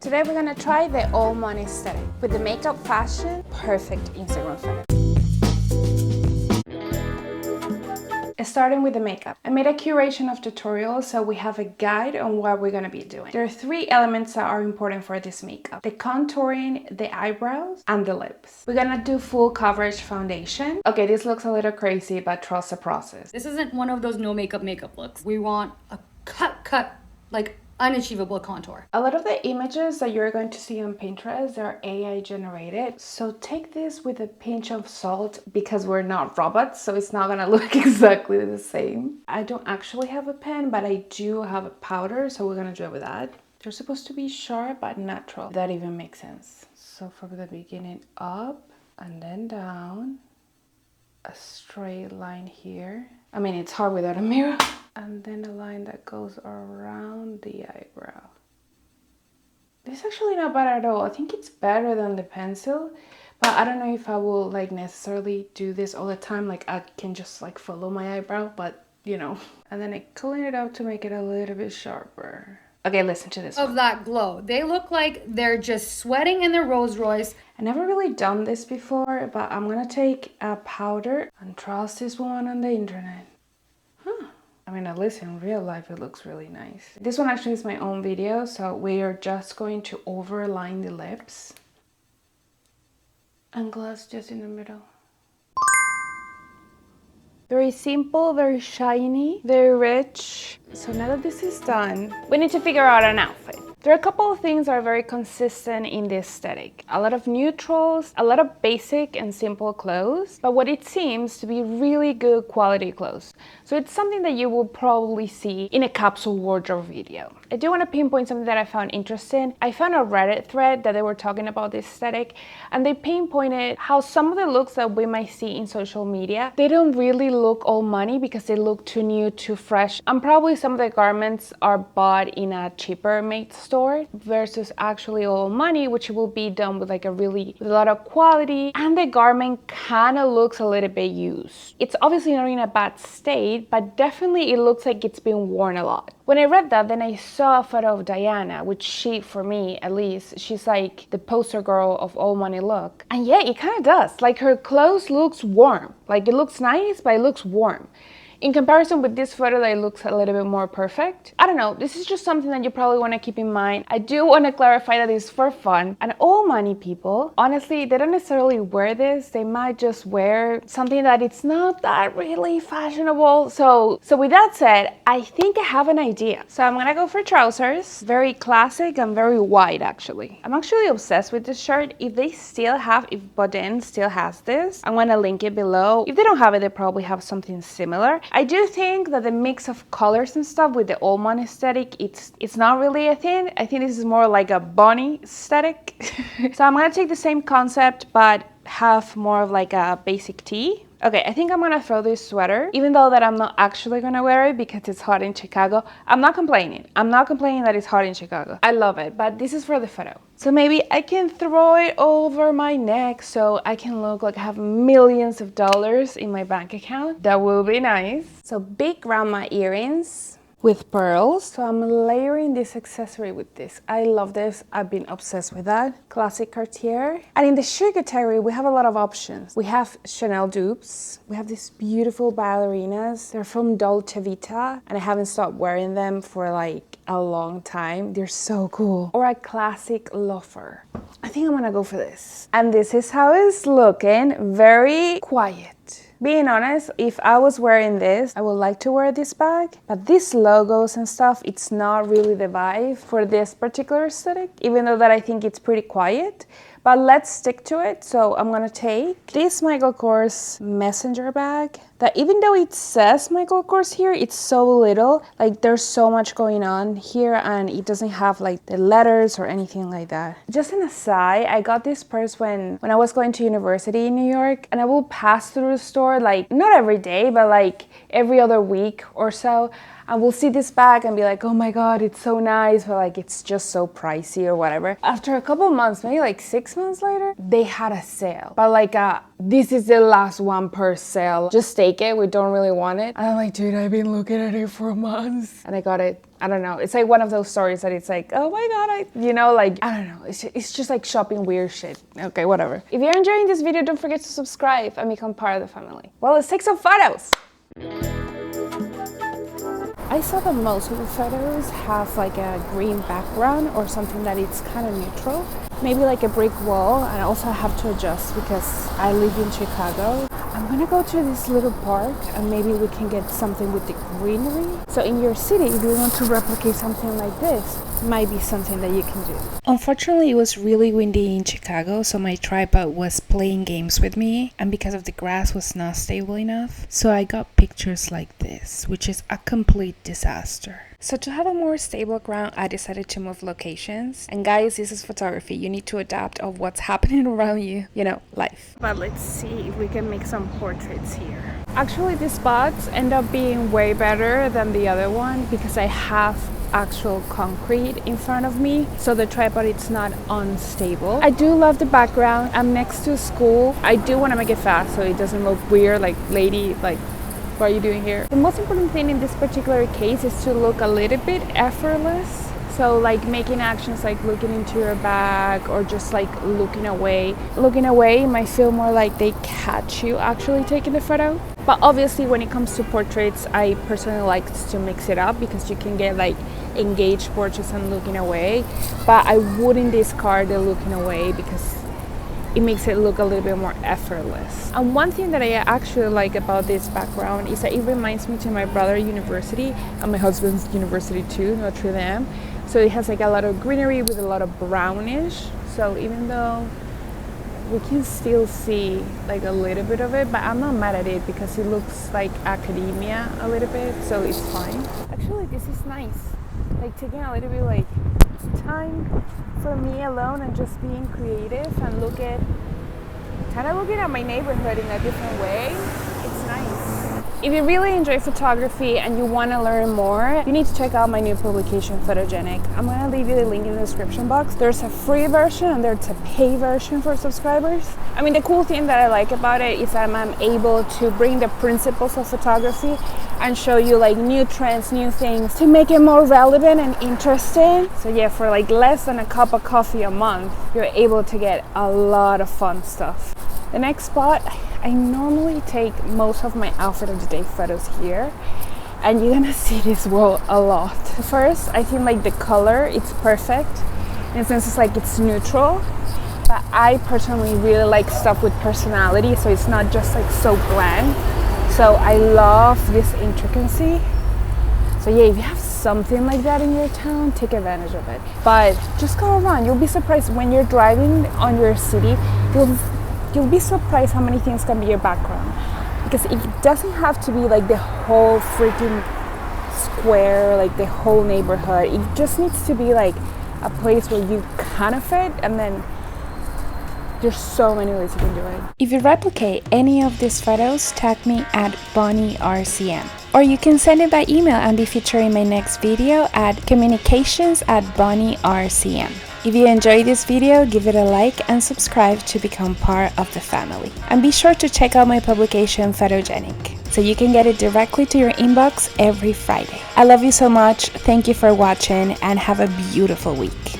Today we're gonna try the all money aesthetic with the makeup fashion, perfect Instagram photo. Starting with the makeup. I made a curation of tutorials so we have a guide on what we're gonna be doing. There are 3 elements that are important for this makeup: the contouring, the eyebrows, and the lips. We're gonna do full coverage foundation. Okay, this looks a little crazy, but trust the process. This isn't one of those no makeup looks. We want a cut, like unachievable contour. A lot of the images that you're going to see on Pinterest are AI generated, so take this with a pinch of salt because we're not robots, so it's not gonna look exactly the same. I don't actually have a pen, but I do have a powder, so we're gonna do it with that. They're supposed to be sharp but natural. That even makes sense. So from the beginning up and then down, a straight line here. I mean, it's hard without a mirror. And then a line that goes around the eyebrow. This is actually not bad at all. I think it's better than the pencil, but I don't know if I will like necessarily do this all the time. Like I can just like follow my eyebrow, but you know. And then I clean it up to make it a little bit sharper. Okay, listen to this of that glow. They look like they're just sweating in their Rolls Royce. I never really done this before, but I'm gonna take a powder and trust this woman on the internet. I mean, at least in real life, it looks really nice. This one actually is my own video, so we are just going to overline the lips. And gloss just in the middle. Very simple, very shiny, very rich. So now that this is done, we need to figure out an outfit. There are a couple of things that are very consistent in this aesthetic. A lot of neutrals, a lot of basic and simple clothes, but what it seems to be really good quality clothes. So it's something that you will probably see in a capsule wardrobe video. I do want to pinpoint something that I found interesting. I found a Reddit thread that they were talking about this aesthetic, and they pinpointed how some of the looks that we might see in social media, they don't really look all money because they look too new, too fresh. And probably some of the garments are bought in a cheaper made store versus actually all money, which will be done with like with a lot of quality, and the garment kind of looks a little bit used. It's obviously not in a bad state, but definitely it looks like it's been worn a lot. When I read that, then I saw a photo of Diana, which she, for me at least, she's like the poster girl of all money look. And yeah, it kind of does. Like her clothes looks warm. Like it looks nice, but it looks warm. In comparison with this photo that looks a little bit more perfect. I don't know, this is just something that you probably want to keep in mind. I do want to clarify that it's for fun. And all money people, honestly, they don't necessarily wear this. They might just wear something that it's not that really fashionable. So with that said, I think I have an idea. So I'm gonna go for trousers. Very classic and very wide actually. I'm actually obsessed with this shirt. If Boden still has this, I'm gonna link it below. If they don't have it, they probably have something similar. I do think that the mix of colors and stuff with the all money aesthetic, it's not really a thing. I think this is more like a bunny aesthetic. So I'm gonna take the same concept but have more of like a basic tee. Okay, I think I'm gonna throw this sweater, even though that I'm not actually gonna wear it because it's hot in Chicago. I'm not complaining. I'm not complaining that it's hot in Chicago. I love it, but this is for the photo. So maybe I can throw it over my neck so I can look like I have millions of dollars in my bank account. That will be nice. So big round my earrings with pearls. So I'm layering this accessory with this. I love this. I've been obsessed with that. Classic Cartier. And in the shoe category, we have a lot of options. We have Chanel dupes. We have these beautiful ballerinas. They're from Dolce Vita, and I haven't stopped wearing them for like a long time. They're so cool. Or a classic loafer. I think I'm gonna go for this. And this is how it's looking. Very quiet. Being honest, if I was wearing this, I would like to wear this bag, but these logos and stuff, it's not really the vibe for this particular aesthetic, even though that I think it's pretty quiet. But let's stick to it. So I'm gonna take this Michael Kors messenger bag that, even though it says Michael Kors here, it's so little. Like there's so much going on here and it doesn't have like the letters or anything like that. Just an aside, I got this purse when I was going to university in New York, and I will pass through the store like not every day, but like every other week or so. and we'll see this bag and be like, oh my god, it's so nice, but like it's just so pricey or whatever. After a couple months, maybe like 6 months later, they had a sale, but like this is the last one per sale, just take it, we don't really want it. And I'm like, dude, I've been looking at it for months, and I got it. I don't know, it's like one of those stories that it's like, oh my god, you know, like, I don't know, it's just like shopping weird shit. Okay, whatever. If you're enjoying this video, don't forget to subscribe and become part of the family. Well, let's take some photos. I saw that most of the photos have like a green background or something that it's kind of neutral. Maybe like a brick wall, and also I have to adjust because I live in Chicago. I'm gonna go to this little park and maybe we can get something with the greenery. So in your city, if you want to replicate something like this, might be something that you can do. Unfortunately, it was really windy in Chicago, so my tripod was playing games with me, and because of the grass was not stable enough, so I got pictures like this, which is a complete disaster. So to have a more stable ground, I decided to move locations. And guys, this is photography. You need to adapt of what's happening around you, you know, life. But let's see if we can make some portraits here. Actually, these spots end up being way better than the other one because I have actual concrete in front of me, so the tripod, it's not unstable. I do love the background. I'm next to a school. I do want to make it fast so it doesn't look weird, like, lady, like, what are you doing here? The most important thing in this particular case is to look a little bit effortless. So like making actions like looking into your bag or just like looking away. Looking away might feel more like they catch you actually taking the photo. But obviously when it comes to portraits, I personally like to mix it up because you can get like engaged portraits and looking away. But I wouldn't discard the looking away because it makes it look a little bit more effortless. And one thing that I actually like about this background is that it reminds me to my brother's university and my husband's university too, Notre Dame. So it has like a lot of greenery with a lot of brownish. So even though we can still see like a little bit of it, but I'm not mad at it because it looks like academia a little bit, so it's fine. Actually, this is nice. Like taking a little bit like time for me alone and just being creative and kind of looking at my neighborhood in a different way. It's nice. If you really enjoy photography and you want to learn more, you need to check out my new publication, Photogenic. I'm going to leave you the link in the description box. There's a free version and there's a pay version for subscribers. I mean, the cool thing that I like about it is that I'm able to bring the principles of photography and show you like new trends, new things to make it more relevant and interesting. So yeah, for like less than a cup of coffee a month, you're able to get a lot of fun stuff. The next spot, I normally take most of my outfit of the day photos here, and you're gonna see this wall a lot. First, I think like the color, it's perfect in the sense it's like it's neutral, but I personally really like stuff with personality, so it's not just like so bland. So I love this intricacy. So yeah, if you have something like that in your town, take advantage of it. But just go around, you'll be surprised when you're driving on your city, you'll be surprised how many things can be your background. Because it doesn't have to be like the whole freaking square, like the whole neighborhood. It just needs to be like a place where you kind of fit, and then there's so many ways you can do it. If you replicate any of these photos, tag me at BonnieRCM. Or you can send it by email and be featured in my next video at communications@BonnieRCM. If you enjoyed this video, give it a like and subscribe to become part of the family. And be sure to check out my publication, Photogenic, so you can get it directly to your inbox every Friday. I love you so much, thank you for watching, and have a beautiful week.